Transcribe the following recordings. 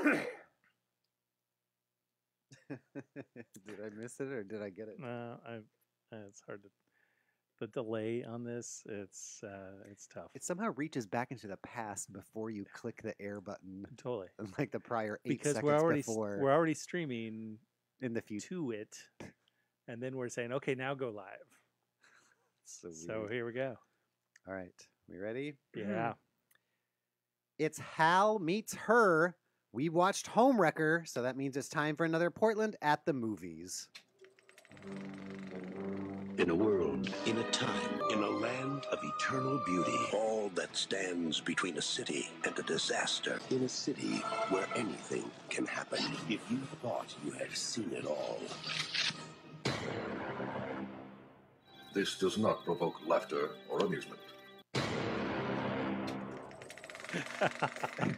Did I miss it or did I get it? It's hard to. The delay on this, it's tough. It somehow reaches back into the past before you click the air button, Totally. like the prior 8 Because seconds before. we're already streaming in the future to it, and then we're saying, okay, now go live. So here we go. All right, we ready? Yeah. It's Hal meets her. We watched Homewrecker, so that means it's time for another Portland at the movies. In a world, in a time, in a land of eternal beauty, all that stands between a city and a disaster. In a city where anything can happen. If you thought you had seen it all. This does not provoke laughter or amusement.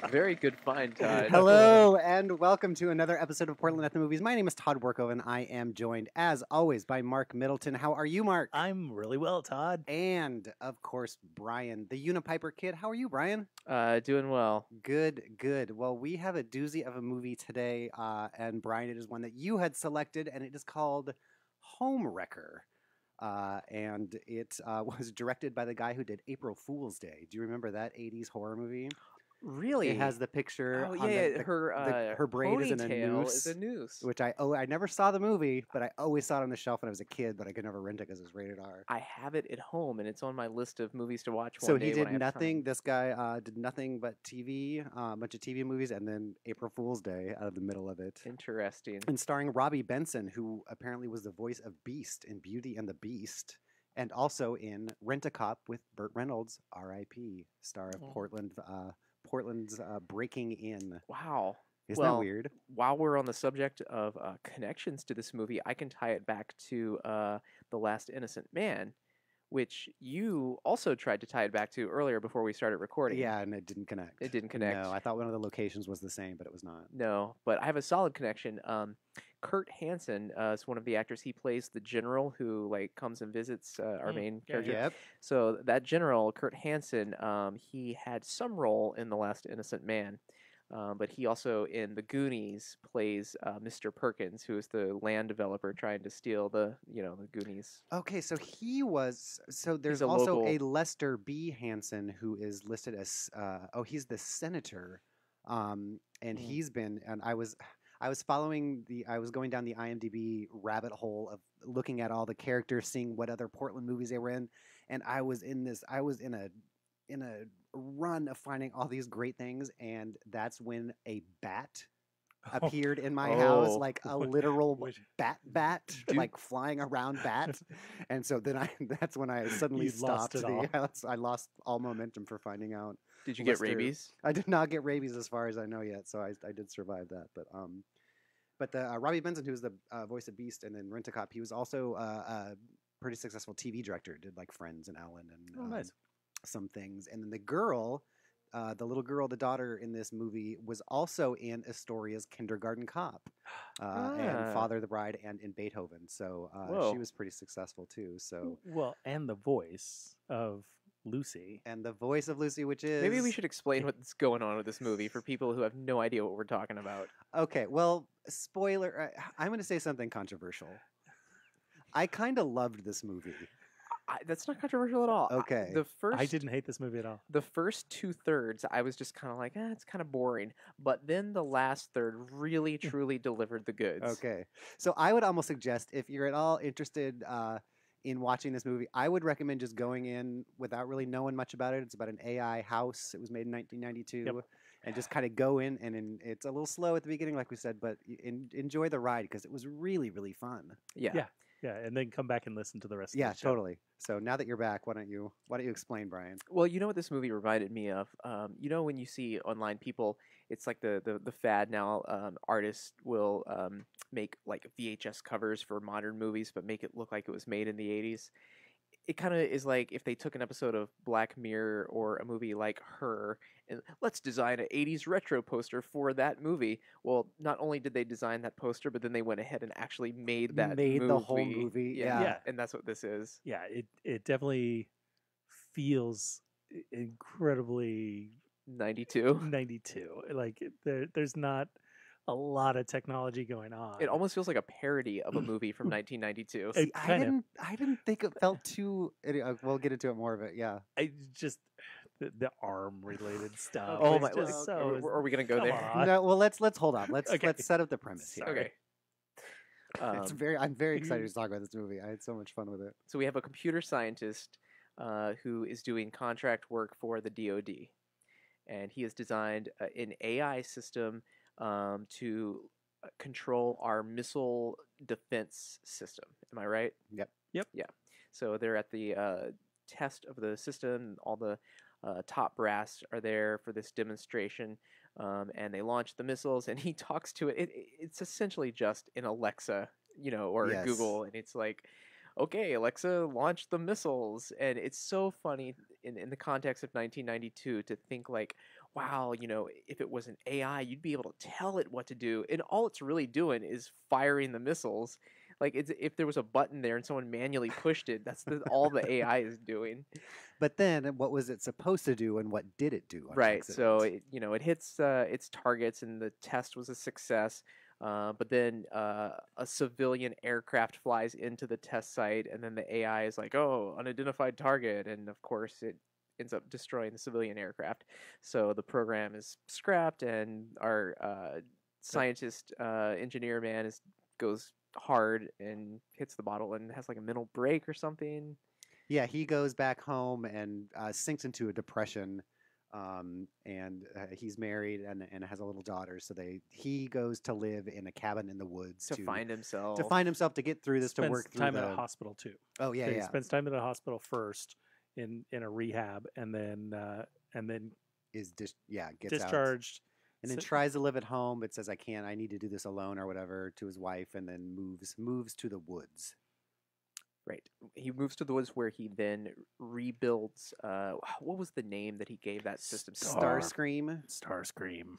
Very good find, Todd. Hello, and welcome to another episode of Portland at the Movies. My name is Todd Workov, and I am joined, as always, by Mark Middleton. How are you, Mark? I'm really well, Todd. And, of course, Brian, the Unipiper kid. How are you, Brian? Doing well. Good, good. Well, we have a doozy of a movie today, and Brian, it is one that you had selected, and it is called Homewrecker. And it was directed by the guy who did April Fool's Day. Do you remember that 80s horror movie? Really? It has the picture. Oh, on yeah, her braid is in a noose. Is a noose. Which I never saw the movie, but I always saw it on the shelf when I was a kid, but I could never rent it because it was rated R. I have it at home, and it's on my list of movies to watch. So he did nothing. This guy did nothing but TV, a bunch of TV movies, and then April Fool's Day out of the middle of it. Interesting. And starring Robbie Benson, who apparently was the voice of Beast in Beauty and the Beast, and also in Rent-A-Cop with Burt Reynolds, R.I.P., star of Portland's Breaking In. Wow. Isn't that weird? While we're on the subject of connections to this movie, I can tie it back to The Last Innocent Man, which you also tried to tie it back to earlier before we started recording. Yeah, and it didn't connect. It didn't connect. No, I thought one of the locations was the same, but it was not. No, but I have a solid connection. Kurt Hansen is one of the actors. He plays the general who comes and visits our main character. Yep. So that general, Kurt Hansen, he had some role in The Last Innocent Man, but he also in The Goonies plays Mr. Perkins, who is the land developer trying to steal the Goonies. Okay, so he was. So there's a also local... a Lester B. Hansen who is listed as. He's the senator, and he's been. And I was following I was going down the IMDb rabbit hole of looking at all the characters, seeing what other Portland movies they were in, and I was in a run of finding all these great things, and that's when a bat appeared in my house, like a literal bat, like flying around bat, and so then that's when I suddenly stopped. I lost all momentum for finding out. Did you get rabies? I did not get rabies as far as I know yet, so I did survive that. But the Robbie Benson, who's the voice of Beast and then Rent-A-Cop, he was also a pretty successful TV director. Did like Friends and Ellen and nice. Some things. And then the girl, the little girl, the daughter in this movie, was also in Astoria's Kindergarten Cop and Father of the Bride and in Beethoven. So she was pretty successful too. So and the voice of Lucy. And the voice of Lucy, which is... Maybe we should explain what's going on with this movie for people who have no idea what we're talking about. Okay, well, spoiler, I'm going to say something controversial. I kind of loved this movie. That's not controversial at all. Okay. I didn't hate this movie at all. The first 2/3, I was just kind of like, it's kind of boring. But then the last third really, truly delivered the goods. Okay. So I would almost suggest, if you're at all interested in watching this movie, I would recommend just going in without really knowing much about it. It's about an AI house. It was made in 1992. And just kind of go in, and it's a little slow at the beginning, like we said, but enjoy the ride because it was really, really fun. Yeah. Yeah, and then come back and listen to the rest of the show. Yeah, totally. So now that you're back, why don't you explain, Brian? Well, you know what this movie reminded me of? When you see online people, it's like the fad now, artists will make like VHS covers for modern movies, but make it look like it was made in the 80s. It kind of is like if they took an episode of Black Mirror or a movie like Her and let's design an 80s retro poster for that movie. Well, not only did they design that poster, but then they went ahead and actually made movie. The whole movie. Yeah. And that's what this is. Yeah, it definitely feels incredibly 92. 92. Like there's not a lot of technology going on. It almost feels like a parody of a movie from 1992. It I kind of- didn't think it felt too. We'll get into it more of it. Yeah. I just the arm related stuff. Oh is my! just so. Are we gonna go come there? on. No. Well, let's hold on. Let's Okay. let's set up the premise here. Sorry. Okay. I'm very excited to talk about this movie. I had so much fun with it. So we have a computer scientist who is doing contract work for the DoD, and he has designed an AI system to control our missile defense system. Am I right? Yep. Yep. Yeah. So they're at the test of the system. All the top brass are there for this demonstration, and they launch the missiles. And he talks to it. It's essentially just an Alexa, or Yes. Google, and it's like, okay, Alexa, launch the missiles. And it's so funny in the context of 1992 to think like, wow, if it was an AI, you'd be able to tell it what to do. And all it's really doing is firing the missiles. Like, if there was a button there and someone manually pushed it, that's all the AI is doing. But then, what was it supposed to do, and what did it do? On Right. accident? So, it hits its targets, and the test was a success. But then a civilian aircraft flies into the test site, and then the AI is like, oh, unidentified target. And, of course, it ends up destroying the civilian aircraft. So the program is scrapped, and our scientist engineer man goes hard and hits the bottle and has like a mental break or something. Yeah, he goes back home and sinks into a depression. And he's married and has a little daughter. So he goes to live in a cabin in the woods to find himself. to get through this, to work through time at a hospital too. Oh yeah, So he yeah. spends time at a hospital first in a rehab, and then Gets out. discharged. And then tries to live at home, but says, I need to do this alone or whatever, to his wife, and then moves to the woods. Right. He moves to the woods where he then rebuilds. What was the name that he gave that system? Starscream? Starscream.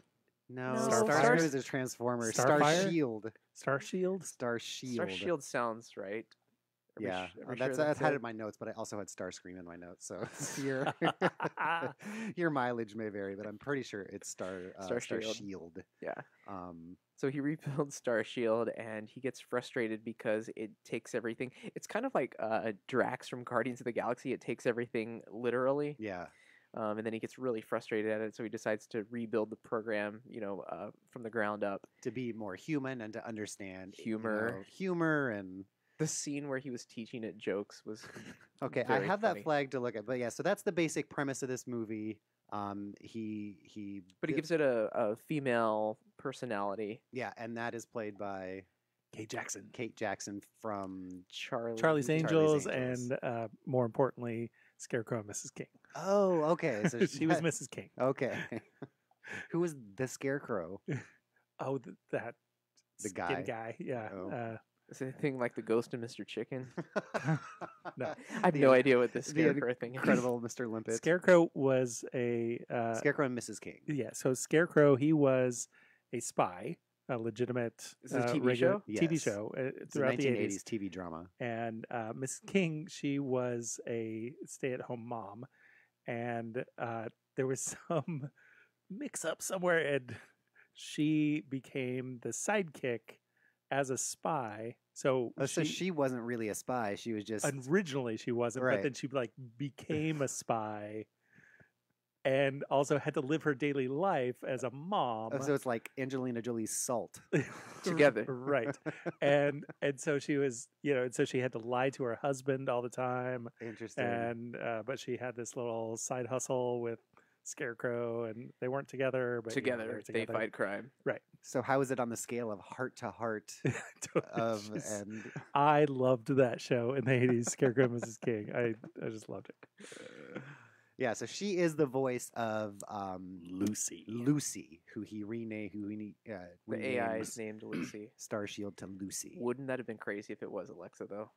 No, No. Starscream is a transformer. Starfire? Starshield. Starshield? Starshield. Starshield sounds right. Are we Yeah, sh- are we that's sure I had it it? in my notes, but I also had Starscream in my notes. So your your mileage may vary, but I'm pretty sure it's Starshield. Starshield. Yeah. Um, So he rebuilds Starshield, and he gets frustrated because it takes everything. It's kind of like Drax from Guardians of the Galaxy. It takes everything literally. yeah. And then he gets really frustrated at it, so he decides to rebuild the program, from the ground up. To be more human and to understand Humor. humor and. The scene where he was teaching it jokes was Okay, I very have funny. that flag to look at, but yeah, so that's the basic premise of this movie. He But he gives it a female personality. yeah, and that is played by Kate Jackson. Kate Jackson from Charlie's Angels, and more importantly, Scarecrow and Mrs. King. Oh, okay, so She was Mrs. King. okay. Who was the Scarecrow? Oh, that The skinny guy? guy. Yeah. Oh. Is it a thing like the Ghost of Mr. Chicken? No. I have no idea what this the Scarecrow thing is. Incredible Mr. Limpet. Scarecrow was a Scarecrow and Mrs. King. yeah. So Scarecrow, he was a spy, a legitimate Is this a TV regular show? TV Yes. show It's a throughout the 1980s 80s. TV drama. And Mrs. King, she was a stay-at-home mom, and there was some mix-up somewhere, and she became the sidekick as a spy. So So she wasn't really a spy. She was just originally she wasn't, Right. but then she became a spy, and also had to live her daily life as a mom. so it's like Angelina Jolie's Salt. Together. Right. And so she was, and so she had to lie to her husband all the time, Interesting. and but she had this little side hustle with Scarecrow, and they weren't together, but they Together, were they together. fight crime. So how is it on the scale of heart to heart of Just- and I loved that show in the 80s, Scarecrow and Mrs. King. I just loved it. yeah, so she is the voice of Lucy. Lucy, who he renamed The AI is named Lucy. Starshield to Lucy. Wouldn't that have been crazy if it was Alexa, though?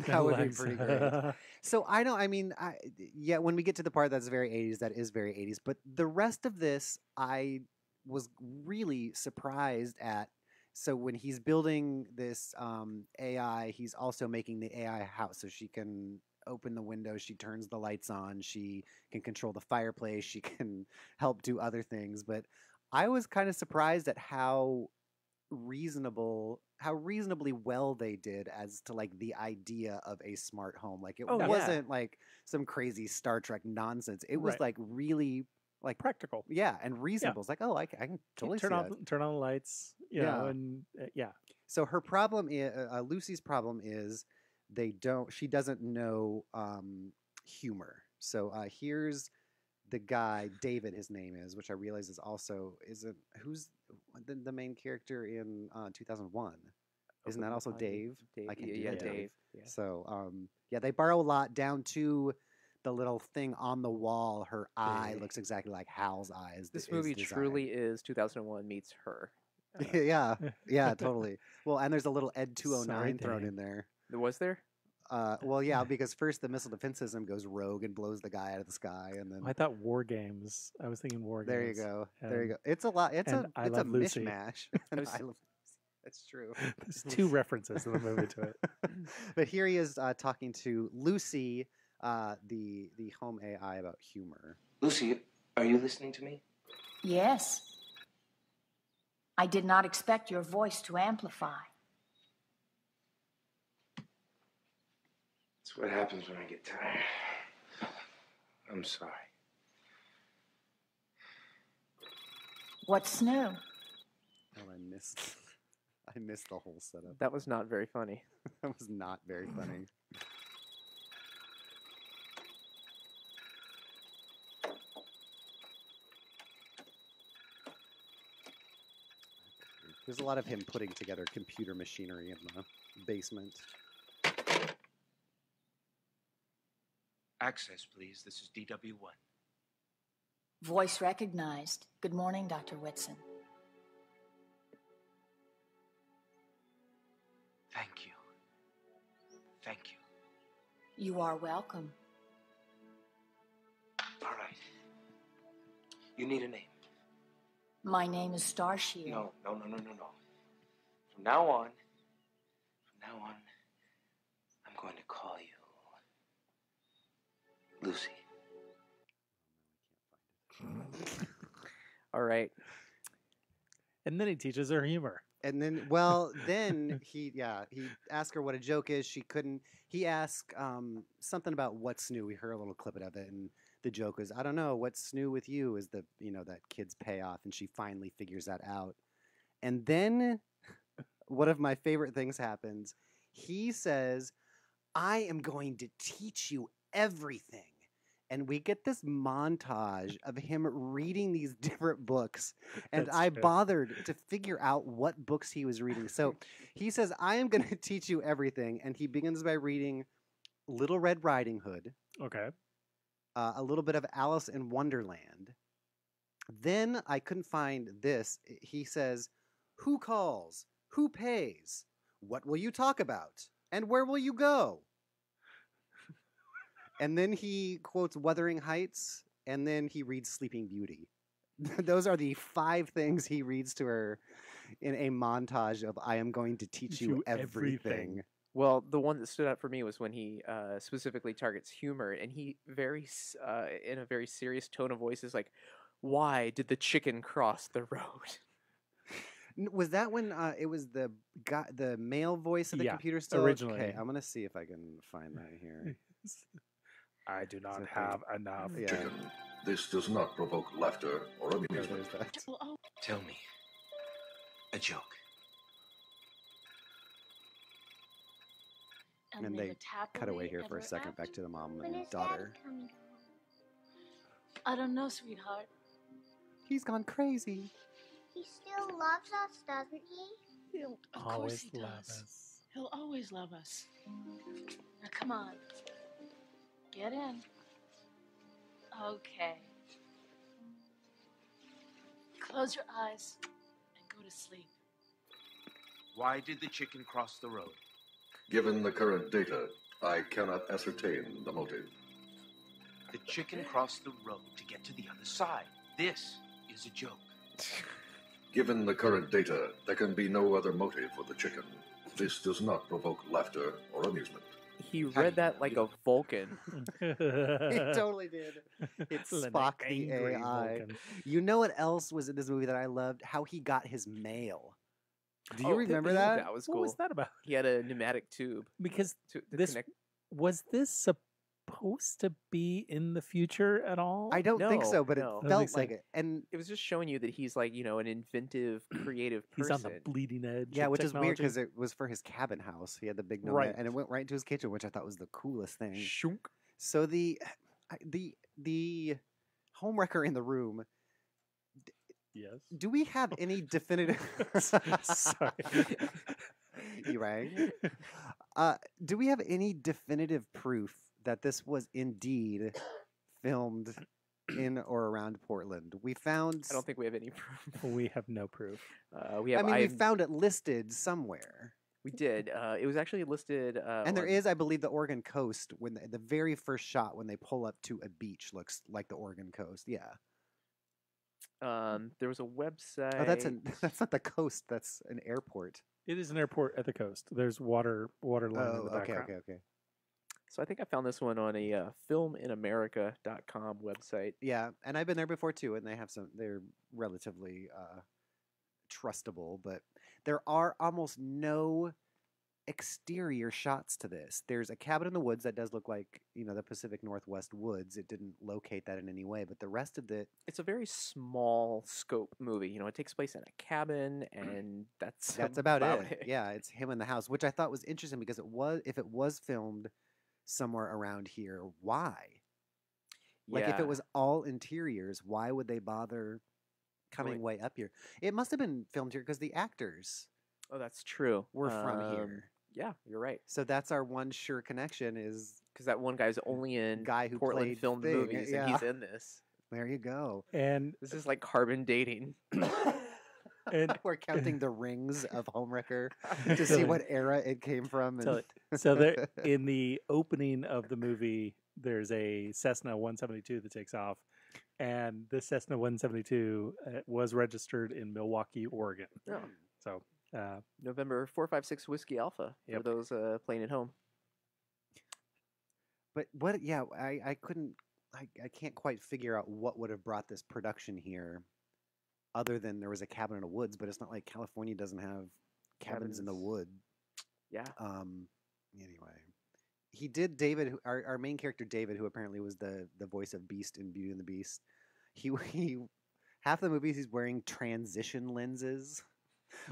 That would be pretty great. So when we get to the part that's very 80s, that is very 80s. But the rest of this, I was really surprised at. So when he's building this AI, he's also making the AI house so she can open the window. She turns the lights on. She can control the fireplace. She can help do other things. But I was kind of surprised at how reasonably well they did as to like the idea of a smart home. Like it wasn't like some crazy Star Trek nonsense. It was like really like practical. Yeah, and reasonable. It's like, oh, I can totally turn see on that. turn on the lights, you know, and So her problem is Lucy's problem is she doesn't know humor. So here's the guy, David, his name is, which I realize is also who's the main character in 2001? Isn't that also Dave? Dave. I can Dave. Yeah. So they borrow a lot down to the little thing on the wall. Her eye looks exactly like Hal's eyes. This movie truly is 2001 meets Her. Yeah, totally. Well, and there's a little Ed 209 thrown in there. Was there? Well, yeah, because first the missile defense system goes rogue and blows the guy out of the sky, and then I thought War Games. I was thinking War Games. There you go. There you go. It's a lot. It's a Lucy. mishmash. That's true. There's 2 references in the movie to it. But here he is talking to Lucy, the home AI, about humor. Lucy, are you listening to me? Yes. I did not expect your voice to amplify. That's what happens when I get tired. I'm sorry. What's new? Oh, I missed the whole setup. That was not very funny. That was not very funny. There's a lot of him putting together computer machinery in the basement. Access, please. This is DW1. Voice recognized. Good morning, Dr. Whitson. Thank you. Thank you. You are welcome. All right. You need a name. My name is Starshield. No. From now on, I'm going to call you Lucy. All right. And then he teaches her humor. And then, then he asked her what a joke is. She couldn't. He asked something about what's new. We heard a little clip of it, and the joke was, I don't know, what's new with you is that kid's payoff, and she finally figures that out. And then one of my favorite things happens. He says, I am going to teach you everything. And we get this montage of him reading these different books. And I bothered to figure out what books he was reading. So he says, I am going to teach you everything. And he begins by reading Little Red Riding Hood. Okay. A little bit of Alice in Wonderland. Then I couldn't find this. He says, who calls? Who pays? What will you talk about? And where will you go? And then he quotes Wuthering Heights, and then he reads Sleeping Beauty. Those are the 5 things he reads to her in a montage of I am going to teach you everything. Well, the one that stood out for me was when he specifically targets humor, and he in a very serious tone of voice is like, why did the chicken cross the road? Was that when it was the male voice of the computer still? Originally. Okay, I'm going to see if I can find that here. I do not have enough. Yeah. Chicken. This does not provoke laughter or amusement. Tell me a joke. And they cut away here for a second back to the mom and daughter. I don't know, sweetheart. He's gone crazy. He still loves us, doesn't he? Of course Always he love does. us. He'll always love us. Now come on. Get in. Okay. Close your eyes and go to sleep. Why did the chicken cross the road? Given the current data, I cannot ascertain the motive. The chicken crossed the road to get to the other side. This is a joke. Given the current data, there can be no other motive for the chicken. This does not provoke laughter or amusement. He read that like a Vulcan. It totally did. It's An Spock the angry AI. Vulcan. You know what else was in this movie that I loved? How he got his mail. Do you Oh, remember that? that? That was What cool. was that about? He had a pneumatic tube Because to this connect. was this supposed to be in the future at all? I don't think No, so, but no. it I don't felt think so. like it. And It was just showing you that he's like, an inventive, creative He's person. on the bleeding edge. yeah, of which is weird technology. because it was for his cabin house. He had the big nomad, Right. and it went right into his kitchen, which I thought was the coolest thing. Shunk. So the homewrecker in the room. Yes. Do we have any definitive? Sorry. You rang. Do we have any definitive proof that this was indeed filmed in or around Portland? We found. I don't think we have any proof. We have no proof. We have. we found it listed somewhere. We did. It was actually listed. And there is, I believe, the Oregon coast. When the very first shot when they pull up to a beach looks like the Oregon coast. Yeah. There was a website. Oh, that's not the coast. That's an airport. It is an airport at the coast. There's water line in the Oh, okay, background. okay. So I think I found this one on a filminamerica.com website. Yeah, and I've been there before too, and they have some. They're relatively trustable, but there are almost no exterior shots to this. There's a cabin in the woods that does look like the Pacific Northwest woods. It didn't locate that in any way, but the rest of it. It's a very small scope movie. It takes place in a cabin, and that's about it. Yeah, it's him in the house, which I thought was interesting because if it was filmed somewhere around here, why? Like if Yeah. it was all interiors, why would they bother coming Right. way up here? It must have been filmed here because the actors Oh, that's true. were from here. Yeah, you're right. So that's our one sure connection is Because that one guy's only in guy who Portland played filmed Thing, movies, and he's in this. there you go. And This is like carbon dating. and We're counting the rings of Homewrecker to see what era it came from. so, And so there in the opening of the movie, there's a Cessna 172 that takes off, and this Cessna 172 was registered in Milwaukee, Oregon. Oh. So November 456 Whiskey Alpha for Yep. those playing at home. But what? Yeah, I couldn't. I can't quite figure out what would have brought this production here, other than there was a cabin in the woods. But it's not like California doesn't have cabins in the Cabins. wood. Yeah. Anyway, he did David, our main character David, who apparently was the voice of Beast in Beauty and the Beast. He half the movies he's wearing transition lenses,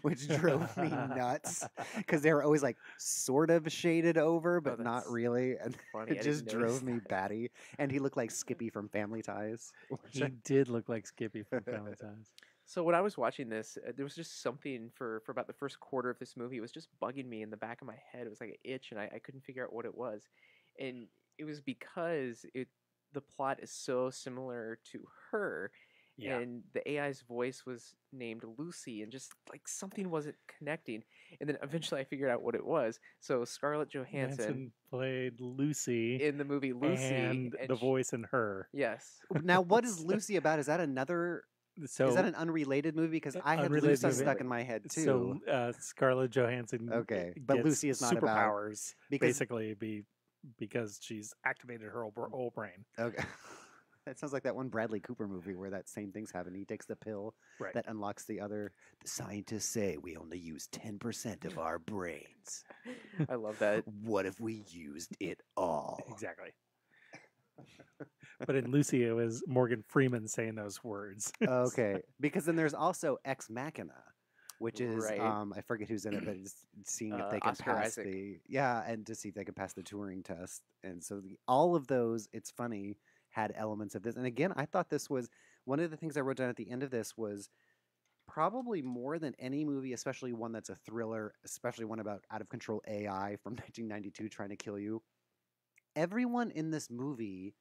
which drove me nuts because they were always like sort of shaded over, but not that's really, and funny. I it just didn't notice drove me batty. And he looked like Skippy from Family Ties. which he I- did look like Skippy from Family Ties. So when I was watching this, there was just something for about the first quarter of this movie. It was just bugging me in the back of my head. It was like an itch, and I couldn't figure out what it was. And it was because the plot is so similar to her. Yeah. And the AI's voice was named Lucy, and just like something wasn't connecting. And then eventually I figured out what it was. So Scarlett Johansson Hanson played Lucy in the movie Lucy. and the voice in her. Yes. Now, what is Lucy about? Is that another? So is that an unrelated movie? Because I had unrelated Lucy movie. stuck in my head too. So Scarlett Johansson. Okay, but gets Lucy is not about- superpowers. because- Basically, because she's activated her whole brain. Okay. That sounds like that one Bradley Cooper movie where that same thing's happening. He takes the pill Right. that unlocks the other. The scientists say we only use 10% of our brains. I love that. What if we used it all? Exactly. But in Lucy, it was Morgan Freeman saying those words. Okay, because then there's also Ex Machina, which is Right. I forget who's in it, but it's seeing if they can Oscar pass Isaac. and to see if they can pass the Turing test. And so all of those, it's funny, had elements of this. And again, I thought this was one of the things I wrote down at the end of this was probably more than any movie, especially one that's a thriller, especially one about out of control AI from 1992 trying to kill you. Everyone in this movie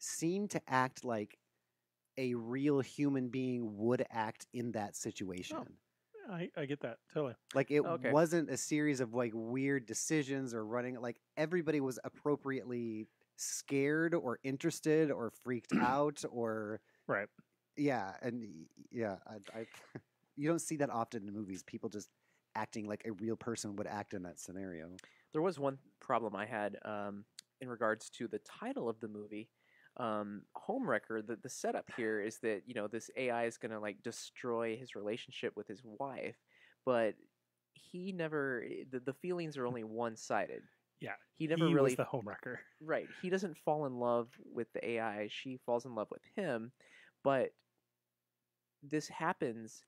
seemed to act like a real human being would act in that situation. I get that totally. Like it Okay. wasn't a series of like weird decisions or running. Like everybody was appropriately scared or interested or freaked out or Right. yeah, and yeah, I you don't see that often in movies. People just acting like a real person would act in that scenario. There was one problem I had in regards to the title of the movie. Homewrecker, the setup here is that, this AI is going to like destroy his relationship with his wife, but he never, the feelings are only one-sided. Yeah, he never he really was the homewrecker. Right. He doesn't fall in love with the AI. She falls in love with him, but this happens.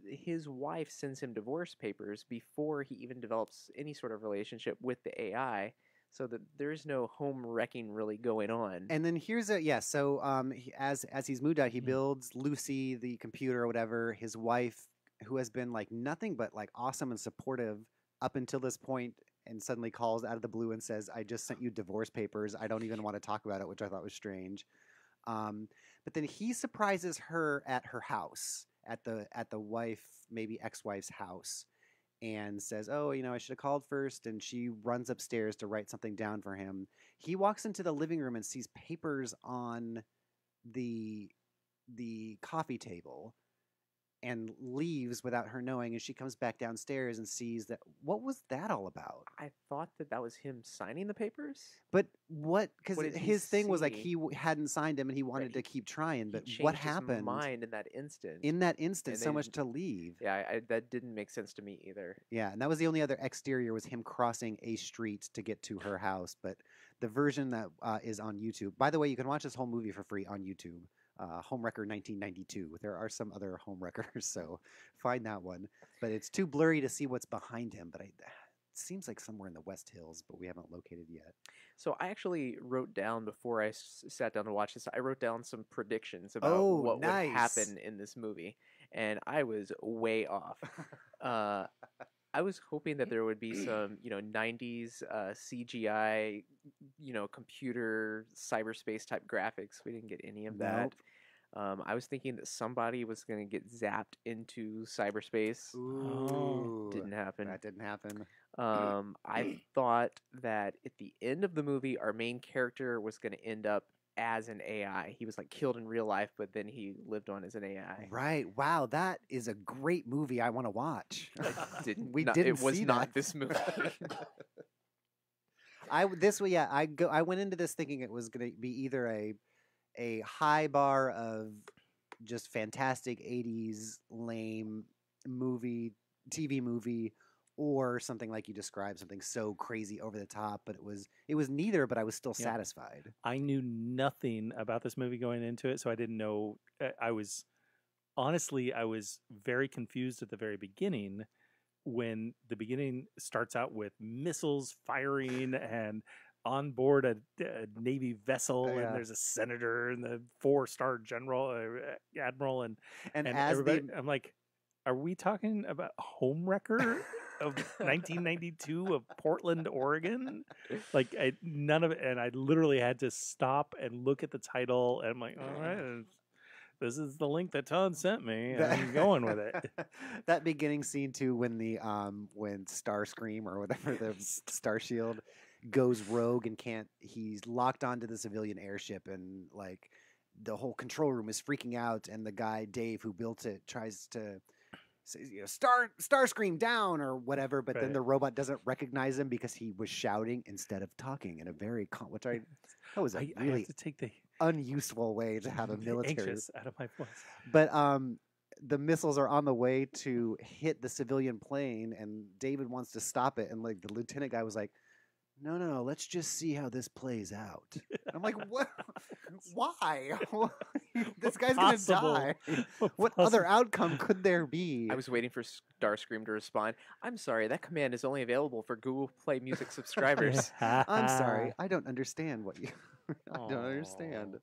His wife sends him divorce papers before he even develops any sort of relationship with the AI, so that there's no home wrecking really going on. And then here's so as he's moved out, he builds Lucy, the computer or whatever, his wife, who has been like nothing but like awesome and supportive up until this point, and suddenly calls out of the blue and says, "I just sent you divorce papers. I don't even want to talk about it," which I thought was strange. But then he surprises her at her house, at the wife, maybe ex-wife's house, and says, "Oh, I should have called first." And she runs upstairs to write something down for him. He walks into the living room and sees papers on the coffee table and leaves without her knowing. And she comes back downstairs and sees that. What was that all about? I thought that was him signing the papers. But what? Because his thing was like see? he hadn't signed them and he wanted to keep trying. But what happened? His mind in that instant. In that instant, so much to leave. Yeah, that didn't make sense to me either. Yeah, and that was the only other exterior, was him crossing a street to get to her house. But the version that is on YouTube. By the way, you can watch this whole movie for free on YouTube. Homewrecker 1992. There are some other Homewreckers, so find that one. But it's too blurry to see what's behind him. But it seems like somewhere in the West Hills, but we haven't located yet. So I actually wrote down, before I sat down to watch this, I wrote down some predictions about what would happen in this movie, and I was way off. I was hoping that there would be some, 90s CGI, computer cyberspace type graphics. We didn't get any of that. Nope. I was thinking that somebody was going to get zapped into cyberspace. Ooh, didn't happen. That didn't happen. I thought that at the end of the movie, our main character was going to end up as an AI. He was like killed in real life, but then he lived on as an AI. Right. Wow, that is a great movie. I want to watch. It was not this movie. I went into this thinking it was going to be either a high bar of just fantastic 80s lame TV movie, or something like you described, something so crazy over the top. But it was neither, but I was still satisfied. I knew nothing about this movie going into it, so I didn't know. I was very confused at the very beginning, when the beginning starts out with missiles firing and on board a Navy vessel, and there's a senator and the 4-star general, admiral, and as everybody. I'm like, are we talking about Homewrecker of 1992 of Portland, Oregon? Like, none of it, and I literally had to stop and look at the title, and I'm like, all right, this is the link that Todd sent me. I'm going with it. That beginning scene too, when when Starscream or whatever, the Star Shield, goes rogue and he's locked onto the civilian airship, and like the whole control room is freaking out, and the guy Dave who built it tries to say, Starscream down or whatever, but then the robot doesn't recognize him because he was shouting instead of talking in a very that was a really have to take the unuseful way to have a military anxious out of my voice. But the missiles are on the way to hit the civilian plane, and David wants to stop it, and like the lieutenant guy was like, no, let's just see how this plays out. I'm like, what? Why? This guy's going to die. What other outcome could there be? I was waiting for Starscream to respond. I'm sorry, that command is only available for Google Play Music subscribers. I'm sorry, I don't understand what you... I don't understand.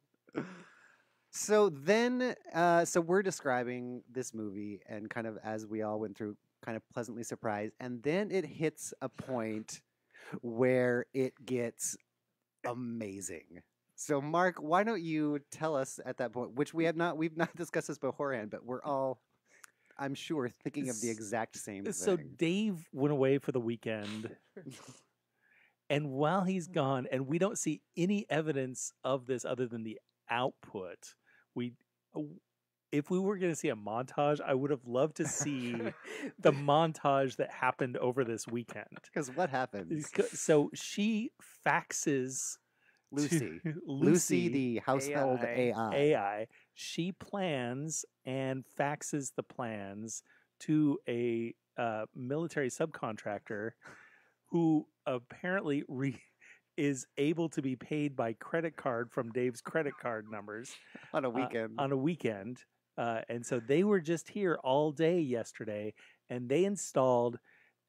So then, so we're describing this movie, and kind of as we all went through, kind of pleasantly surprised, and then it hits a point where it gets amazing. So Mark, why don't you tell us at that point, which we've not discussed this beforehand, but we're all, I'm sure, thinking of the exact same thing. So Dave went away for the weekend, and while he's gone, and we don't see any evidence of this other than the output, if we were going to see a montage, I would have loved to see the montage that happened over this weekend. Because what happens? So she faxes Lucy. to Lucy, the household AI. She plans and faxes the plans to a military subcontractor who apparently is able to be paid by credit card from Dave's credit card numbers On a weekend. And so they were just here all day yesterday, and they installed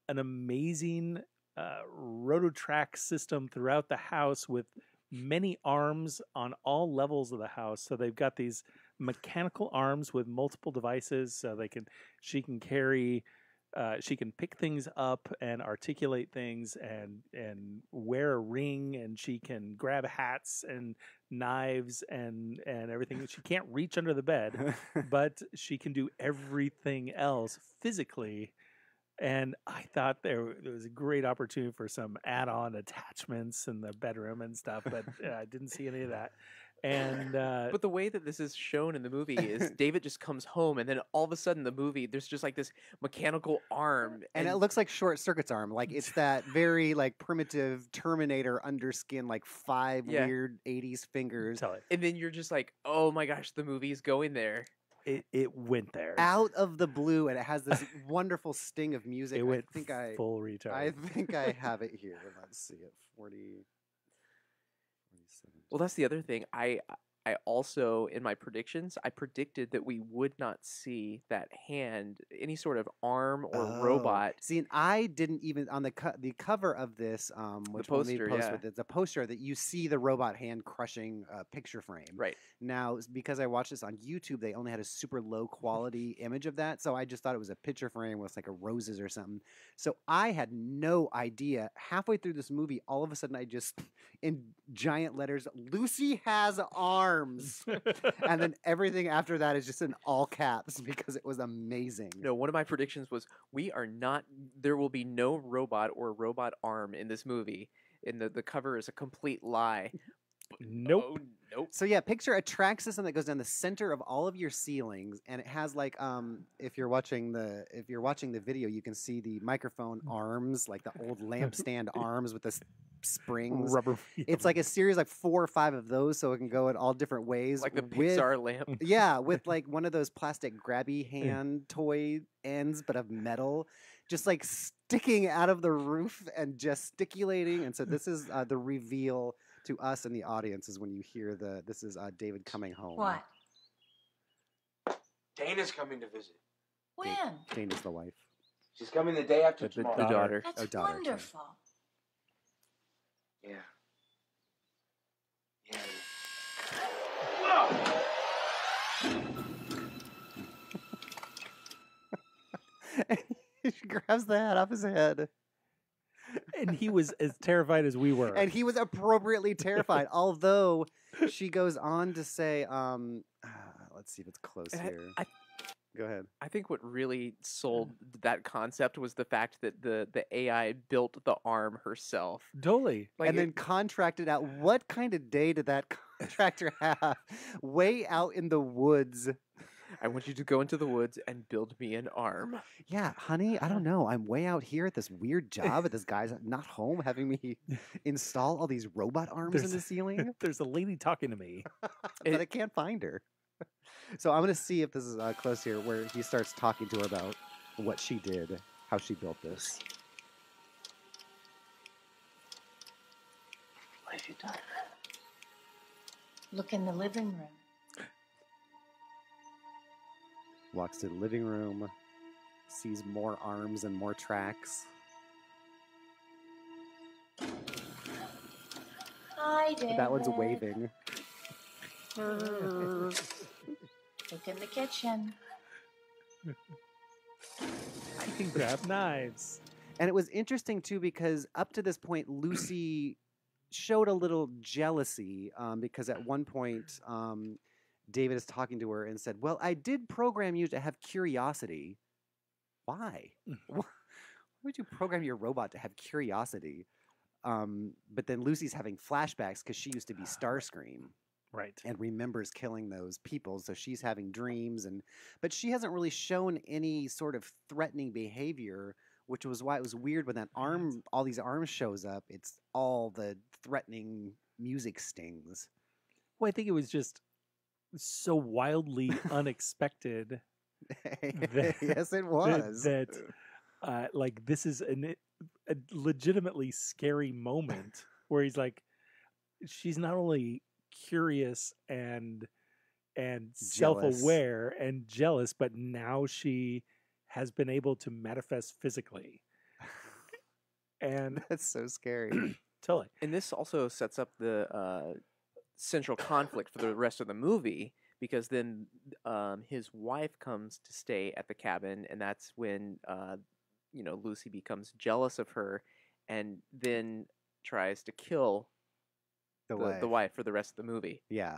an amazing rototrack system throughout the house with many arms on all levels of the house. So they've got these mechanical arms with multiple devices, so she can carry. She can pick things up and articulate things and wear a ring, and she can grab hats and knives and everything. She can't reach under the bed, but she can do everything else physically. And I thought there was a great opportunity for some add-on attachments in the bedroom and stuff, but I didn't see any of that. And but the way that this is shown in the movie is David just comes home, and then all of a sudden the movie, there's just like this mechanical arm, and it looks like Short Circuit's arm. Like it's that very like primitive Terminator underskin, like five weird 80s fingers. And then you're just like, oh my gosh, the movie's going there. It went there out of the blue, and it has this wonderful sting of music. It went full retard. I think I have it here. Let's see it. 47. Well, that's the other thing. I also, in my predictions, I predicted that we would not see that hand, any sort of arm or robot. See, and I didn't even on the cover of this, which the poster, it's a poster that you see the robot hand crushing a picture frame. Right. Now, because I watched this on YouTube, they only had a super low quality image of that, so I just thought it was a picture frame with like a roses or something. So I had no idea. Halfway through this movie, all of a sudden, I just in giant letters, Lucy has arms. And then everything after that is just in all caps because it was amazing. No, one of my predictions was there will be no robot or robot arm in this movie. And the cover is a complete lie. Nope. Oh, nope. So yeah, picture a track system that goes down the center of all of your ceilings, and it has like if you're watching the video, you can see the microphone arms, like the old lampstand arms with the springs. Rubber. It's like a series, like 4 or 5 of those, so it can go in all different ways. Like the Pixar lamp. Yeah, with like one of those plastic grabby hand toy ends, but of metal, just like sticking out of the roof and gesticulating. And so this is the reveal to us and the audience is when you hear this is David coming home. What? Dana's coming to visit. When? Dana's the wife. She's coming the day after The tomorrow. daughter. That's daughter, wonderful. Yeah. Yeah. Whoa! He grabs the hat off his head. And he was as terrified as we were. And he was appropriately terrified, although she goes on to say, let's see if it's close here. Go ahead. I think what really sold that concept was the fact that the AI built the arm herself. Totally. And then contracted out. What kind of day did that contractor have? Way out in the woods. I want you to go into the woods and build me an arm. Yeah, honey, I don't know. I'm way out here at this weird job, at this guy's not home, having me install all these robot arms in the ceiling. There's a lady talking to me. But I can't find her. So I'm going to see if this is close here, where he starts talking to her about what she did, how she built this. What have you done? Look in the living room. Walks to the living room, sees more arms and more tracks. Hi, David. That one's waving. Look in the kitchen. I can grab knives. And it was interesting, too, because up to this point, Lucy showed a little jealousy because at one point, David is talking to her and said, well, I did program you to have curiosity. Why? Why would you program your robot to have curiosity? But then Lucy's having flashbacks because she used to be Starscream. Right. and remembers killing those people. So she's having dreams, but she hasn't really shown any sort of threatening behavior, which was why it was weird when that arm, all these arms shows up. It's all the threatening music stings. Well, I think it was just so wildly unexpected. Yes, it was. Like this is a legitimately scary moment where he's like, she's not only curious and self-aware and jealous, but now she has been able to manifest physically, and that's so scary. Totally. And this also sets up the central conflict for the rest of the movie, because then his wife comes to stay at the cabin, and that's when Lucy becomes jealous of her, and then tries to kill the wife for the rest of the movie. Yeah.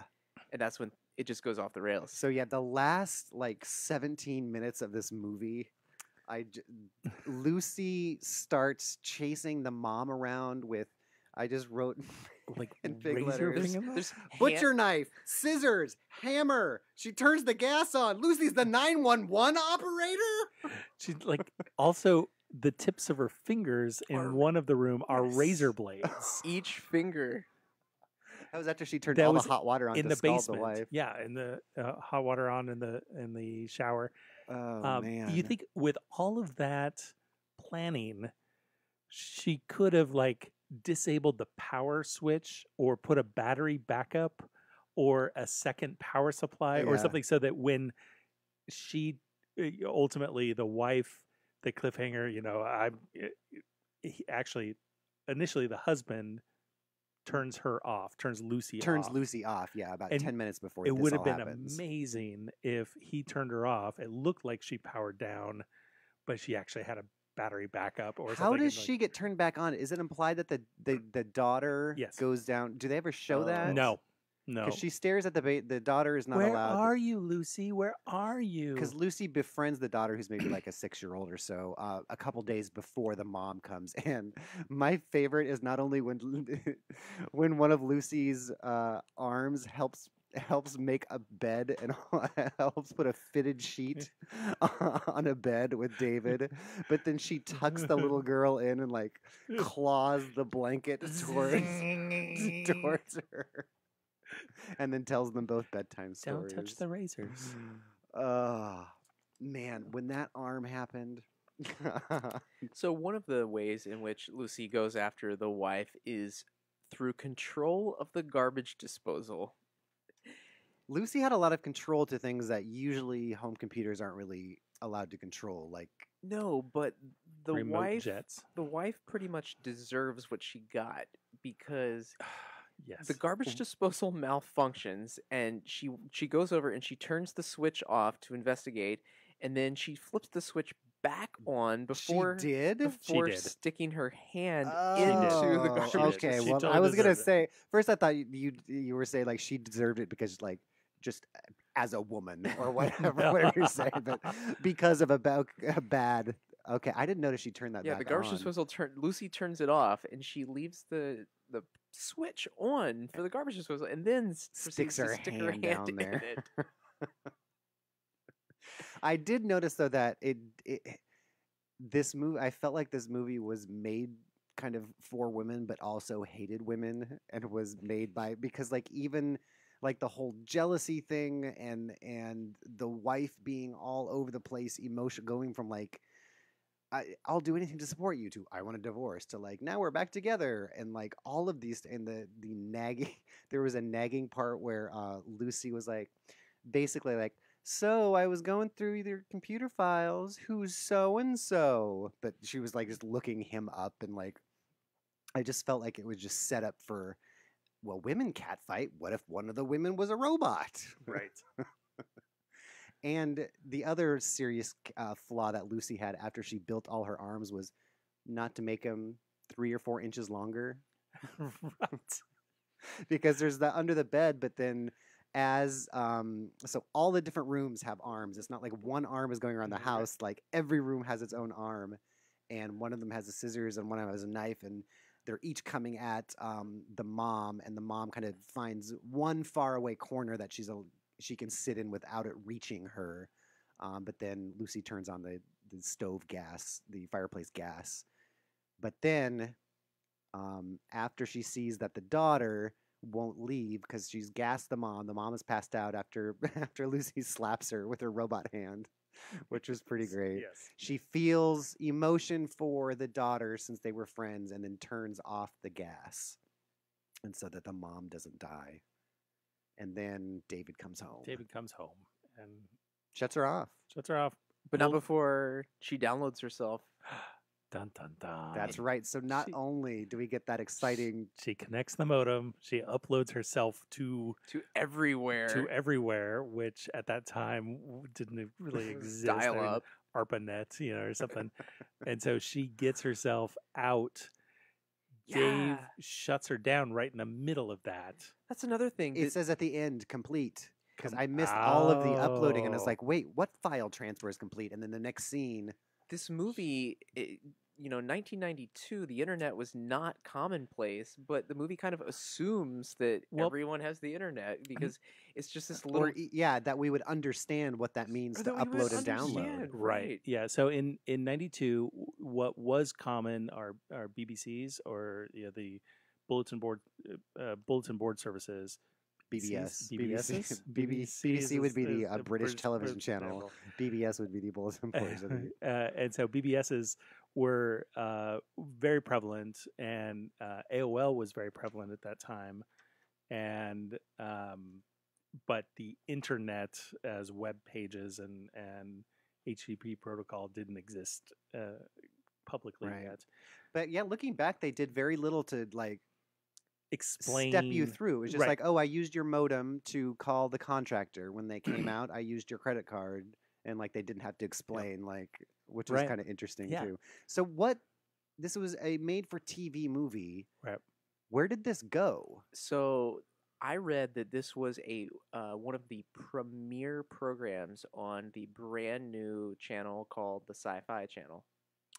And that's when it just goes off the rails. So yeah, the last like 17 minutes of this movie, Lucy starts chasing the mom around with, I just wrote like in big razor letters, there's butcher knife, scissors, hammer. She turns the gas on. Lucy's the 911 operator. She's like, also the tips of her fingers in one of the room are razor blades. Each finger. That was after she turned all the hot water on in to the scald basement. the wife. Yeah, in the hot water on in the shower. Oh man! You think with all of that planning, she could have like disabled the power switch or put a battery backup or a second power supply or something, so that when she ultimately the wife, the cliffhanger, actually initially the husband turns Lucy off. Yeah, about and 10 minutes before it this would have all been happens. amazing if he turned her off. It looked like she powered down, but she actually had a battery backup or something. How does she get turned back on? Is it implied that the daughter goes down? Do they ever show that? No. Because she stares at the daughter is not Where allowed. Where are you, Lucy? Where are you? Because Lucy befriends the daughter, who's maybe like a 6-year-old or so, a couple days before the mom comes. And my favorite is not only when one of Lucy's arms helps make a bed and helps put a fitted sheet on a bed with David, but then she tucks the little girl in and like claws the blanket towards her. And then tells them both bedtime stories. Don't touch the razors. Oh, man, when that arm happened. So one of the ways in which Lucy goes after the wife is through control of the garbage disposal. Lucy had a lot of control to things that usually home computers aren't really allowed to control. Like, no, but the remote jets. The wife pretty much deserves what she got, because yes, the garbage disposal malfunctions, and she goes over and she turns the switch off to investigate, and then she flips the switch back on before sticking her hand into the garbage. Okay, well, I was gonna say first I thought you were saying like she deserved it because like just as a woman or whatever you're saying, but because of a bad. Okay, I didn't notice she turned that. Yeah, back the garbage on. disposal Lucy turns it off, and she leaves the switch on for the garbage disposal, and then sticks her hand down there. In it. I did notice though that this movie, I felt like this movie was made kind of for women, but also hated women, and was made because like even like the whole jealousy thing and the wife being all over the place, going from like I'll do anything to support you to I want a divorce to like now we're back together, and like all of these, and the nagging. There was a nagging part where Lucy was like basically like, so I was going through your computer files, who's so and so, but she was like just looking him up, and like I just felt like it was just set up for, well, women catfight. What if one of the women was a robot? Right. And the other serious flaw that Lucy had after she built all her arms was not to make them 3 or 4 inches longer. Right. Because there's the under the bed, but then so all the different rooms have arms. It's not like one arm is going around the house. Like every room has its own arm, and one of them has a scissors and one of them has a knife. And they're each coming at the mom, and the mom kind of finds one faraway corner that she can sit in without it reaching her. But then Lucy turns on the stove gas, the fireplace gas. But then after she sees that the daughter won't leave because she's gassed the mom is passed out after Lucy slaps her with her robot hand, which was pretty great. Yes. She feels emotion for the daughter since they were friends, and then turns off the gas, and so that the mom doesn't die. And then David comes home. David comes home and Shuts her off. But not before she downloads herself. Dun dun dun. That's right. So not only do we get that exciting, She connects the modem. She uploads herself to everywhere. which at that time didn't really exist. Dial up. ARPANET, or something. And so she gets herself out. Yeah. Dave shuts her down right in the middle of that. That's another thing. it says at the end, complete. Because I missed all of the uploading, and I was like, wait, what file transfer is complete? And then the next scene. This movie, 1992, the internet was not commonplace, but the movie kind of assumes that everyone has the internet because it's just this little... that we would understand what that means to upload and download. Right. Yeah. So in 92, what was common are BBCs or the bulletin board services. BBS. BBS. BBC would be the British television channel. BBS would be the bulletin boards. And so BBSs were very prevalent, and AOL was very prevalent at that time. And but the internet as web pages and HTTP protocol didn't exist publicly yet. But yeah, looking back, they did very little to explain, step you through. It was just like, oh, I used your modem to call the contractor when they came out. I used your credit card, and they didn't have to explain, which was kind of interesting too. So this was a made-for-TV movie. Right. Where did this go? So I read that this was one of the premiere programs on the brand new channel called the Sci-Fi Channel.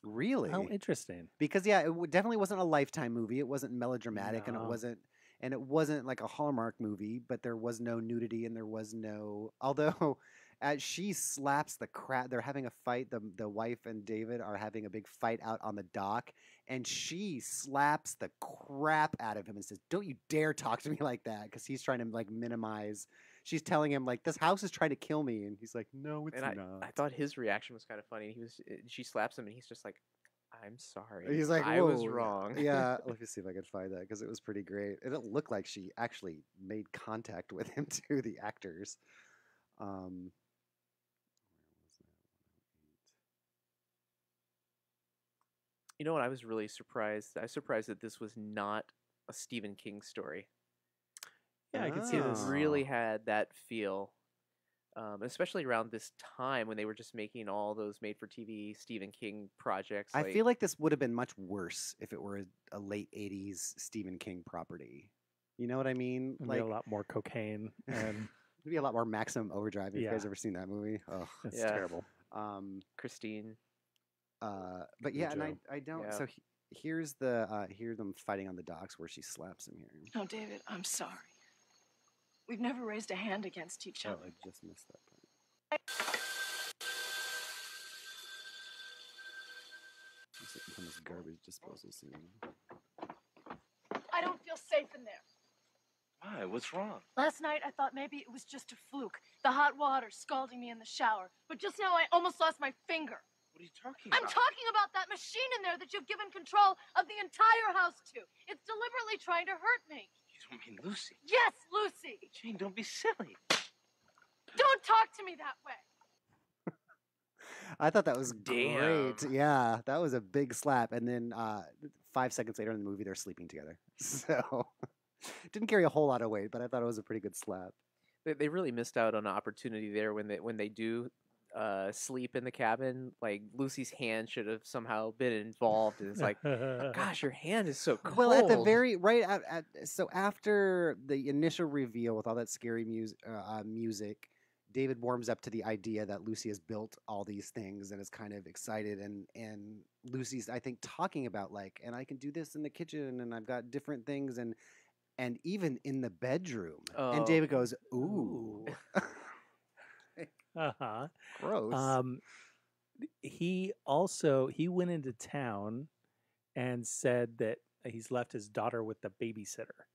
Really? How interesting. Because it definitely wasn't a Lifetime movie. It wasn't melodramatic, and it wasn't like a Hallmark movie. But there was no nudity, and there was no. Although, as she slaps the crap, they're having a fight. The wife and David are having a big fight out on the dock, and she slaps the crap out of him and says, "Don't you dare talk to me like that," because he's trying to minimize. She's telling him this house is trying to kill me, and he's like, "No, it's not." I thought his reaction was kind of funny. She slaps him, and he's just like, "I'm sorry. He's like, I was wrong." Yeah, let me see if I can find that because it was pretty great. It didn't look like she actually made contact with him too. The actors. Where was that? You know what? I was really surprised. I was surprised that this was not a Stephen King story. Yeah, I can see this. It really had that feel, especially around this time when they were just making all those made-for-TV Stephen King projects. I feel like this would have been much worse if it were a late '80s Stephen King property. You know what I mean? Maybe a lot more cocaine and maybe a lot more Maximum Overdrive. Have you guys ever seen that movie? Oh, it's terrible. Christine. But yeah, and I don't. Yeah. So here's hear them fighting on the docks where she slaps him here. No, David, I'm sorry. We've never raised a hand against each other. Oh, I just missed that part. It's like from this garbage disposal scene. I don't feel safe in there. Why? What's wrong? Last night, I thought maybe it was just a fluke. The hot water scalding me in the shower. But just now, I almost lost my finger. What are you talking about? I'm talking about that machine in there that you've given control of the entire house to. It's deliberately trying to hurt me. You don't mean Lucy? Yes, Lucy. Jane, don't be silly. Don't talk to me that way. I thought that was great. Yeah, that was a big slap. And then 5 seconds later in the movie, they're sleeping together. So didn't carry a whole lot of weight, but I thought it was a pretty good slap. They really missed out on an opportunity there when they do sleep in the cabin. Like Lucy's hand should have somehow been involved. And it's like, gosh, your hand is so cold. Well, at the very so after the initial reveal with all that scary music, David warms up to the idea that Lucy has built all these things and is kind of excited, and Lucy's, I think, talking about like, and I can do this in the kitchen, and I've got different things, and even in the bedroom. And David goes, "Ooh." Uh-huh. Gross. He went into town and said that he's left his daughter with the babysitter.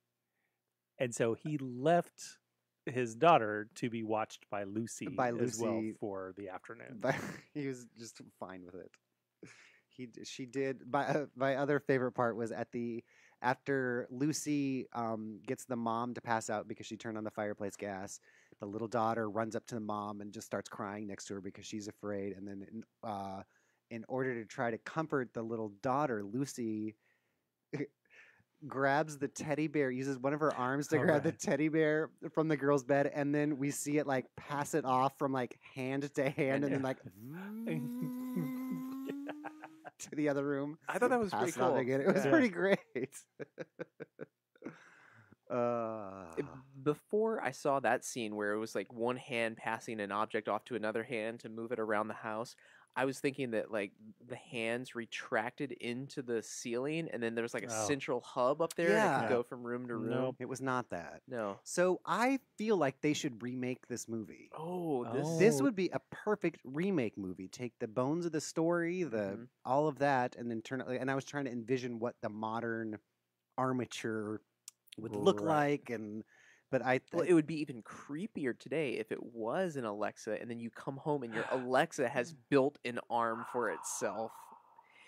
And so he left his daughter to be watched by Lucy as well for the afternoon. But he was just fine with it. She did. My other favorite part was after Lucy gets the mom to pass out because she turned on the fireplace gas. The little daughter runs up to the mom and just starts crying next to her because she's afraid. And then in order to try to comfort the little daughter, Lucy grabs the teddy bear, uses one of her arms to grab the teddy bear from the girl's bed, and then we see it like pass it off from like hand to hand, and then like to the other room. I thought that was pretty cool. It was pretty great. Before I saw that scene where it was like one hand passing an object off to another hand to move it around the house, I was thinking that like the hands retracted into the ceiling, and then there was like a central hub up there that could go from room to room. Nope. It was not that. No. So I feel like they should remake this movie. Oh, this would be a perfect remake movie. Take the bones of the story, all of that, and then turn it. And I was trying to envision what the modern armature would look like, but it would be even creepier today if it was an Alexa, and then you come home and your Alexa has built an arm for itself.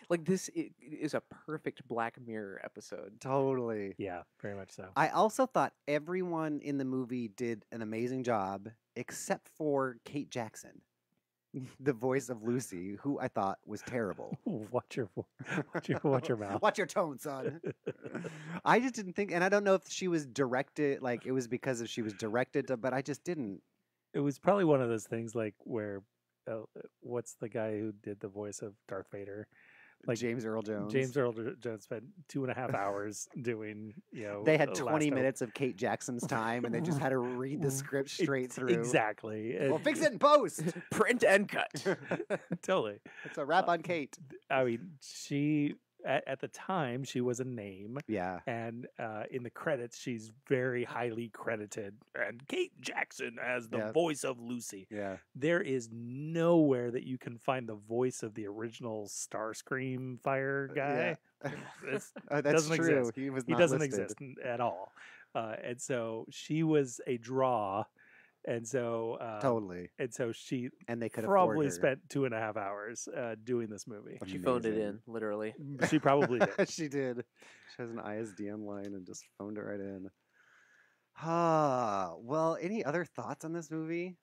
Like this is a perfect Black Mirror episode. Totally. Yeah, very much so. I also thought everyone in the movie did an amazing job, except for Kate Jackson, the voice of Lucy, who I thought was terrible. Watch your mouth. Watch your tone, son. I just didn't think, and I don't know if she was directed, like it was because she was directed to, but I just didn't. It was probably one of those things like where, what's the guy who did the voice of Darth Vader? Like James Earl Jones. James Earl Jones spent 2.5 hours doing, They had 20 minutes of Kate Jackson's time, and they just had to read the script straight through. Exactly. Well, fix it in post. Print and cut. Totally. It's a wrap on Kate. I mean, she... At the time, she was a name. Yeah. And in the credits, she's very highly credited. And Kate Jackson as the voice of Lucy. Yeah. There is nowhere that you can find the voice of the original Starscream Fire guy. Yeah. That's doesn't true. Exist. He was He not doesn't listed. exist at all. And so she was a draw. And so totally. And so they could probably spent 2.5 hours doing this movie. She phoned it in, literally. She probably did. She did. She has an ISDN line and just phoned it right in. Well, any other thoughts on this movie?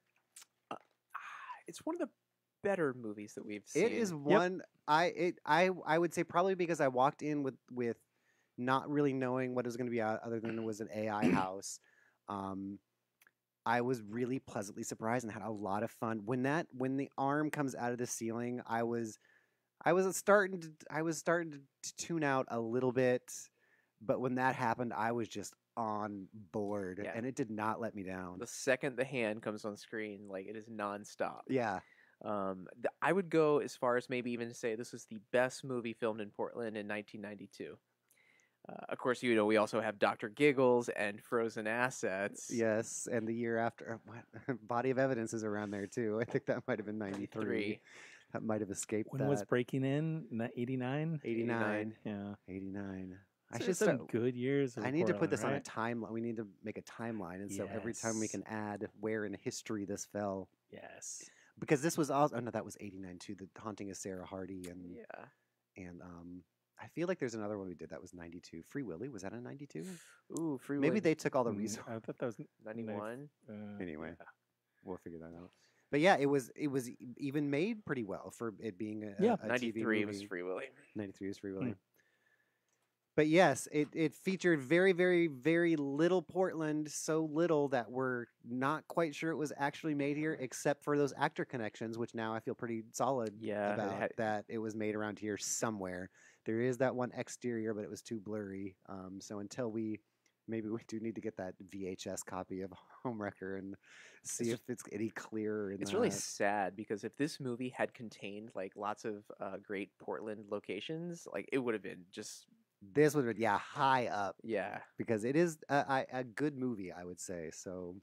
It's one of the better movies that we've seen. It is one. I would say probably because I walked in with not really knowing what it was going to be other than it was an AI house. I was really pleasantly surprised and had a lot of fun when the arm comes out of the ceiling. I was starting to tune out a little bit, but when that happened, I was just on board, and it did not let me down. The second the hand comes on screen, like it is nonstop. Yeah. I would go as far as maybe even to say this was the best movie filmed in Portland in 1992. Of course, we also have Dr. Giggles and Frozen Assets. Yes, and the year after, Body of Evidence is around there too. I think that might have been 93. That might have escaped when was Breaking In? 89? 89. Yeah. 89. I should some good years. I need to put this on a timeline. We need to make a timeline, and so every time we can add where in history this fell. Yes. Because this was also that was 89 too. The Haunting of Sarah Hardy and I feel like there's another one we did that was 92. Free Willy, was that a 92? Ooh, Free Willy. Maybe they took all the resources. I thought that was 91. Anyway, we'll figure that out. But yeah, it was even made pretty well for it being a 93 TV movie. was Free Willy. 93 was Free Willy. But yes, it featured very, very, very little Portland, so little that we're not quite sure it was actually made here, except for those actor connections, which now I feel pretty solid about that it was made around here somewhere. There is that one exterior, but it was too blurry. So until we Maybe we do need to get that VHS copy of Homewrecker and see if it's any clearer. It's really sad because if this movie had contained like lots of great Portland locations, like it would have been just this would have been high up. Yeah, because it is a good movie, I would say. So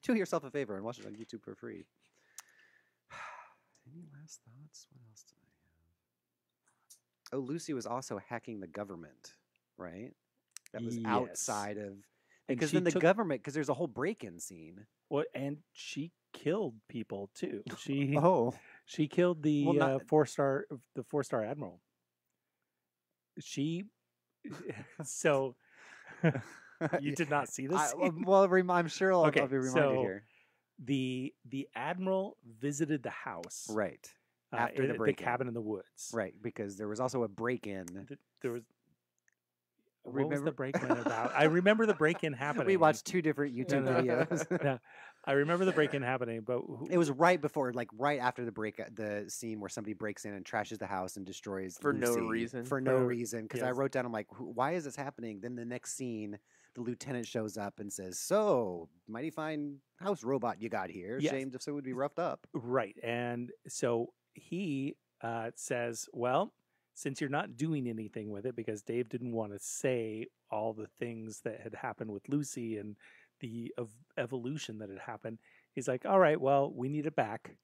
do yourself a favor and watch it on YouTube for free. Any last thoughts? What else did I have? Oh, Lucy was also hacking the government, right? That was outside of because then the government because there's a whole break-in scene. Well, and she killed people too. She she killed the four-star admiral. She so you did not see this? Well, I'm sure I'll be reminded here. The admiral visited the house right after the cabin in the woods, right? Because there was also a break-in. There was. What was the break-in about? I remember the break-in happening. We watched two different YouTube videos. No, I remember the break-in happening, but it was right before, like right after the scene where somebody breaks in and trashes the house and destroys for Lucy, no reason. For no reason, because I wrote down, I'm like, why is this happening? Then the next scene, the lieutenant shows up and says, "So, mighty fine house robot you got here. Yes. Shamed if so would be roughed up." Right, and so he says, "Well, since you're not doing anything with it," because Dave didn't want to say all the things that had happened with Lucy and the evolution that had happened, he's like, "All right, well, we need it back,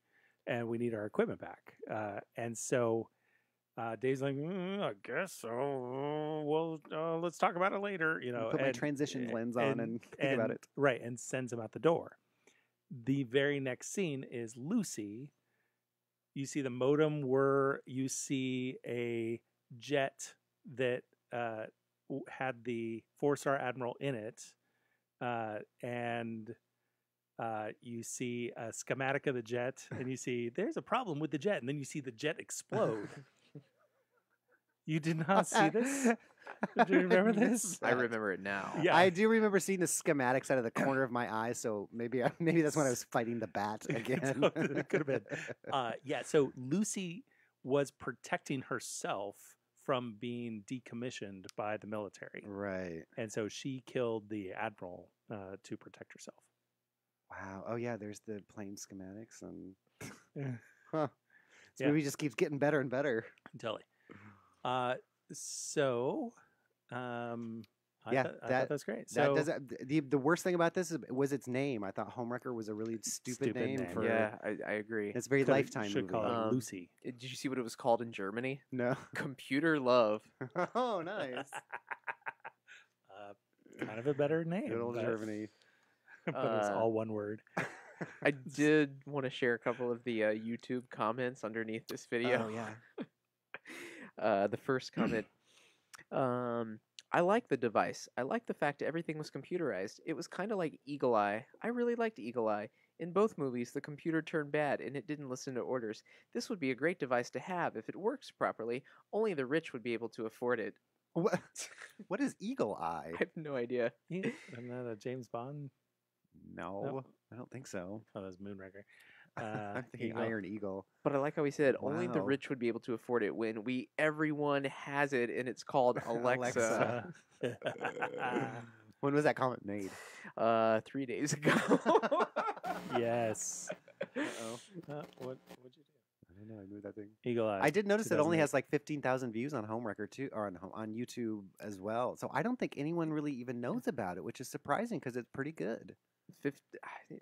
and we need our equipment back." And so Dave's like, "I guess so. Well, let's talk about it later." You know, put my transition lens on and think about it. Right, and sends him out the door. The very next scene is Lucy. You see the modem where you see a jet that had the 4-star admiral in it, and you see a schematic of the jet, and you see there's a problem with the jet, and then you see the jet explode. You did not see this? Do you remember this? I remember it now. Yeah, I do remember seeing the schematics out of the corner of my eye. So maybe that's when I was fighting the bat again. It could have been. Yeah. So Lucy was protecting herself from being decommissioned by the military, right? And so she killed the admiral to protect herself. Wow. Oh yeah. There's the plane schematics and. This movie just keeps getting better and better. Totally. So, I thought that's great. So the worst thing about this was its name. I thought Homewrecker was a really stupid name. For I agree. It's a very Lifetime should movie. Call it Lucy. Did you see what it was called in Germany? No. Computer Love. Oh, nice. Kind of a better name. Good old Germany. But it's all one word. I did want to share a couple of the YouTube comments underneath this video. Oh yeah. The first comment, I like the device. I like the fact everything was computerized. It was kind of like Eagle Eye. I really liked Eagle Eye. In both movies, the computer turned bad and it didn't listen to orders. This would be a great device to have if it works properly. Only the rich would be able to afford it. What is Eagle Eye? I have no idea. Isn't that a James Bond? No, I don't think so. Oh, that was Moonraker. I'm thinking Eagle. Iron Eagle. But I like how he said only the rich would be able to afford it when everyone has it and it's called Alexa. When was that comment made? 3 days ago. Yes. Uh-oh. What'd you do? I don't know. I moved that thing. Eagle Eye. I did notice it only has like 15,000 views on Homewrecker too, or on YouTube as well. So I don't think anyone really even knows about it, which is surprising because it's pretty good.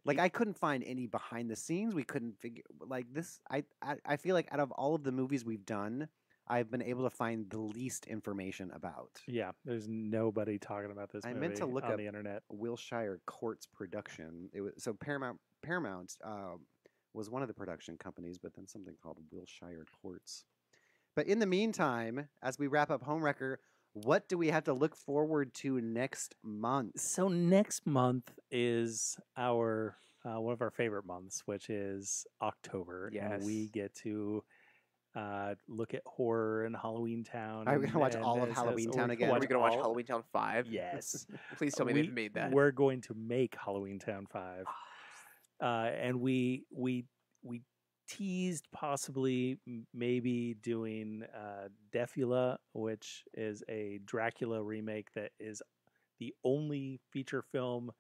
Like I couldn't find any behind the scenes. We couldn't figure like this. I feel like out of all of the movies we've done, I've been able to find the least information about. Yeah, there's nobody talking about this movie. I meant to look on up the internet. Wilshire Courts production. It was so Paramount was one of the production companies, but then something called Wilshire Courts. But in the meantime, as we wrap up Homewrecker, what do we have to look forward to next month? So next month is our one of our favorite months, which is October. Yes. And we get to look at horror in Halloween Town. Are we going to watch all of Halloween Town again? Are we going to watch Halloween Town 5? Yes. Please tell me they've made that. We're going to make Halloween Town 5. And we teased possibly maybe doing Defula, which is a Dracula remake that is the only feature film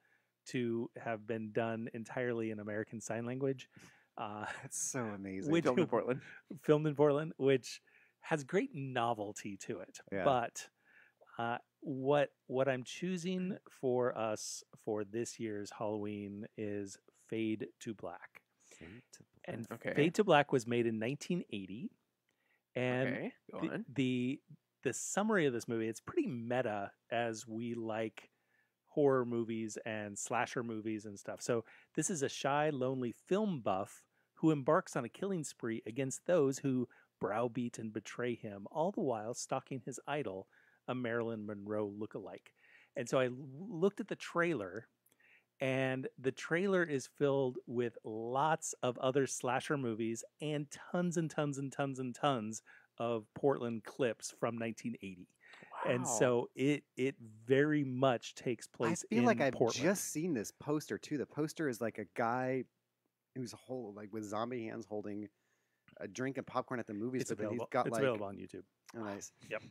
to have been done entirely in American Sign Language. That's so amazing. Which, Filmed in Portland. Filmed in Portland, which has great novelty to it. Yeah. But what I'm choosing for us for this year's Halloween is Fade to Black. And Fade to Black was made in 1980. And the summary of this movie, it's pretty meta as we like horror movies and slasher movies and stuff. So this is a shy, lonely film buff who embarks on a killing spree against those who browbeat and betray him, all the while stalking his idol, a Marilyn Monroe lookalike. And so I looked at the trailer, and the trailer is filled with lots of other slasher movies and tons and tons and tons and tons of Portland clips from 1980. Wow. And so it very much takes place in Portland. I feel like I've just seen this poster too. The poster is like a guy who's with zombie hands holding a drink and popcorn at the movies. It's available. It's available on YouTube. Oh, nice. Yep.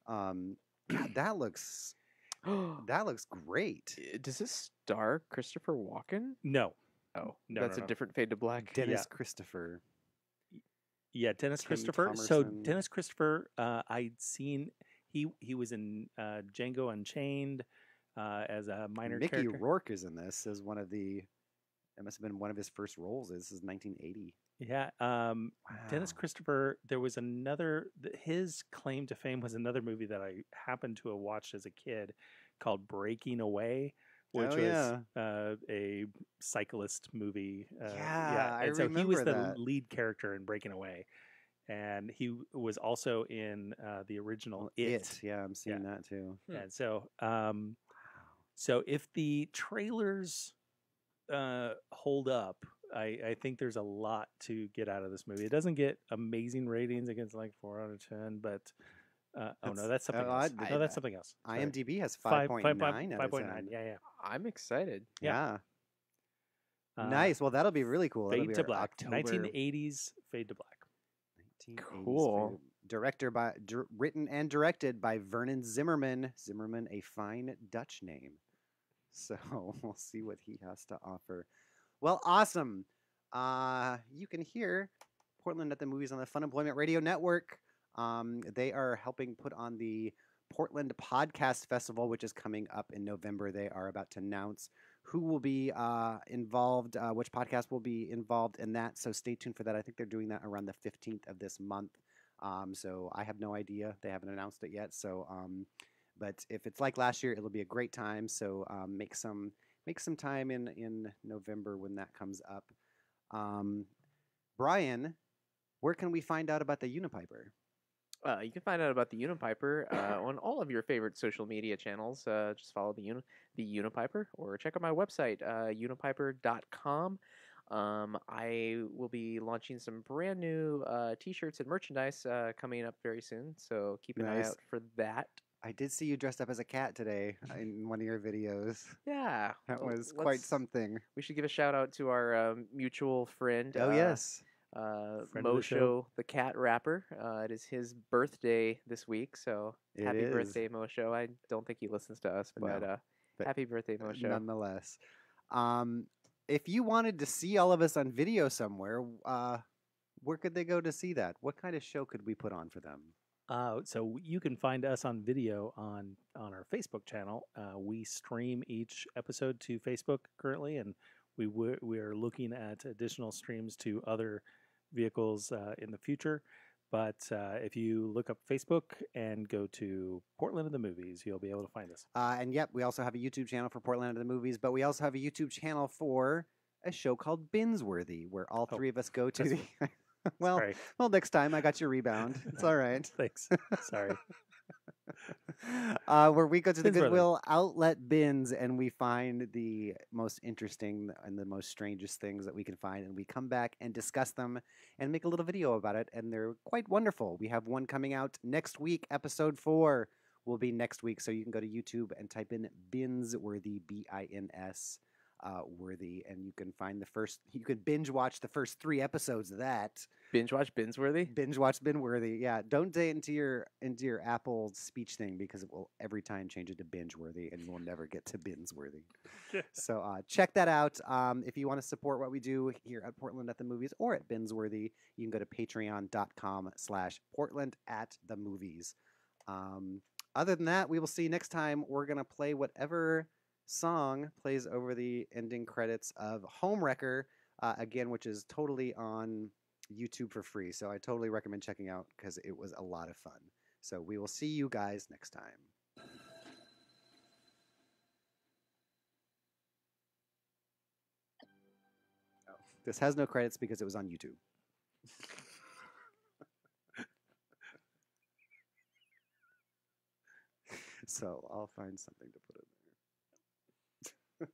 God, that looks great. Does this star Christopher Walken? No. Oh, no, that's a different Fade to Black. Dennis Christopher. Yeah, Dennis Christopher. Thomerson. So Dennis Christopher, I'd seen he was in Django Unchained as a minor Mickey character. Rourke is in this as one of the. That must have been one of his first roles. This is 1980. Yeah. Wow. Dennis Christopher, there was another, his claim to fame was another movie that I happened to have watched as a kid called Breaking Away, which was a cyclist movie. I and so remember he was the that. lead character in Breaking Away. And he was also in the original It. Yeah, I'm seeing that too. And so, so if the trailers hold up, I think there's a lot to get out of this movie. It doesn't get amazing ratings against like 4 out of 10, but that's something else. No, that's something else. Sorry. IMDb has 5.9. 5.9. Yeah. I'm excited. Yeah. Nice. Well, that'll be really cool. Fade to Black. 1980s Fade to Black. 1980s cool. Written and directed by Vernon Zimmerman. Zimmerman, a fine Dutch name. So we'll see what he has to offer. Well, awesome. You can hear Portland at the Movies on the Fun Employment Radio Network. They are helping put on the Portland Podcast Festival, which is coming up in November. They are about to announce who will be involved, which podcast will be involved in that. So stay tuned for that. I think they're doing that around the 15th of this month. So I have no idea. They haven't announced it yet. So, but if it's like last year, it'll be a great time. So make some time in November when that comes up. Brian, where can we find out about the Unipiper? You can find out about the Unipiper on all of your favorite social media channels. Just follow the Unipiper or check out my website, unipiper.com. I will be launching some brand new T-shirts and merchandise coming up very soon, so keep an eye out for that. I did see you dressed up as a cat today in one of your videos. Yeah. That was quite something. We should give a shout out to our mutual friend. Oh, yes. Mosho, the cat rapper. It is his birthday this week, so happy birthday, Mosho. I don't think he listens to us, but happy birthday, Mosho. Nonetheless. If you wanted to see all of us on video somewhere, where could they go to see that? What kind of show could we put on for them? So you can find us on video on our Facebook channel. We stream each episode to Facebook currently, and we are looking at additional streams to other vehicles in the future. But if you look up Facebook and go to Portland of the Movies, you'll be able to find us. And yep, we also have a YouTube channel for Portland of the Movies, but we also have a YouTube channel for a show called Binsworthy, where all three of us go to the... Well, next time I got your rebound. It's all right. Thanks. Sorry. Where we go to the Goodwill outlet bins and we find the most interesting and the most strangest things that we can find, and we come back and discuss them and make a little video about it, and they're quite wonderful. We have one coming out next week. Episode 4 will be next week, so you can go to YouTube and type in Binsworthy, BINS. worthy, and you can find you can binge watch the first 3 episodes of that. Binge watch Binsworthy? Binge watch Binworthy. Yeah, don't say it into your Apple speech thing because it will every time change it to binge-worthy, and you will never get to Binsworthy. So check that out. If you want to support what we do here at Portland at the Movies or at Binsworthy, you can go to patreon.com/portland@the-movies. Other than that, we will see you next time. We're gonna play whatever song plays over the ending credits of Homewrecker, again, which is totally on YouTube for free. So I totally recommend checking out because it was a lot of fun. So we will see you guys next time. Oh, this has no credits because it was on YouTube. So I'll find something to put in there.